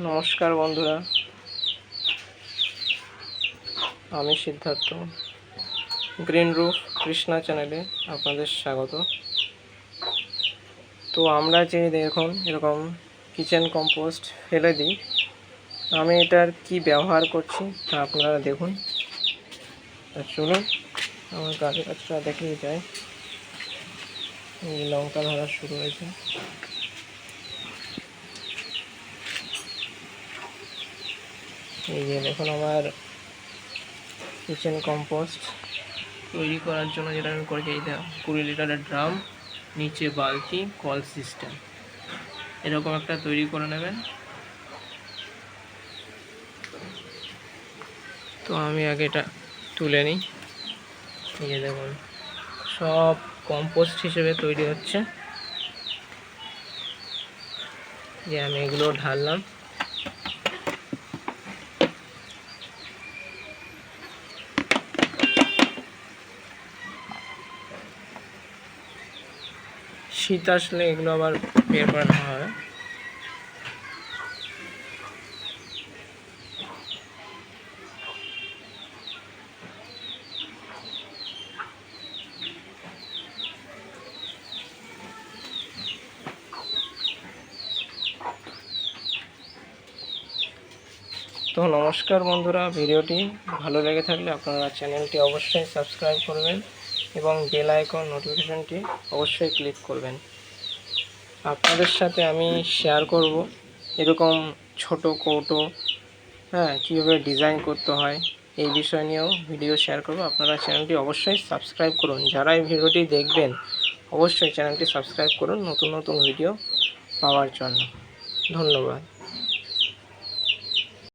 নমস্কার বন্ধুরা, আমি সিদ্ধার্থ। গ্রিন রুফ কৃষ্ণা চ্যানেলে আপনাদের স্বাগত। তো আমরা যে দেখুন এরকম কিচেন কম্পোস্ট ফেলে দিই, আমি এটার কি ব্যবহার করছি তা আপনারা দেখুন। চলুন আমার গাছের কাছটা দেখেই যায়। এই লঙ্কা ধরা শুরু হয়েছে। এই যে দেখুন আমার কিচেন কম্পোস্ট তৈরি করার জন্য যেটা আমি করেছি, এই 20 লিটারের ড্রাম, নিচে বালতি, কল সিস্টেম, এরকম একটা তৈরি করে নেবেন। তো আমি আগে এটা তুলে নিই। এই যে দেখুন সব কম্পোস্ট হিসেবে তৈরি হচ্ছে। যে আমি এগুলো ঢাললাম। শীত আসলে এগুলো আবার বের করে নেওয়া হয়। তো নমস্কার বন্ধুরা, ভিডিওটি ভালো লেগে থাকলে আপনারা চ্যানেলটি অবশ্যই সাবস্ক্রাইব করবেন এবং বেল আইকন নোটিফিকেশনটি অবশ্যই ক্লিক করবেন। আপনাদের সাথে আমি শেয়ার করব এরকম ছোট কৌটো কীভাবে ডিজাইন করতে হয়, এই বিষয় নিয়েও ভিডিও শেয়ার করব। আপনারা চ্যানেলটি অবশ্যই সাবস্ক্রাইব করুন। যারা এই ভিডিওটি দেখবেন অবশ্যই চ্যানেলটি সাবস্ক্রাইব করুন নতুন নতুন ভিডিও পাওয়ার জন্য। ধন্যবাদ।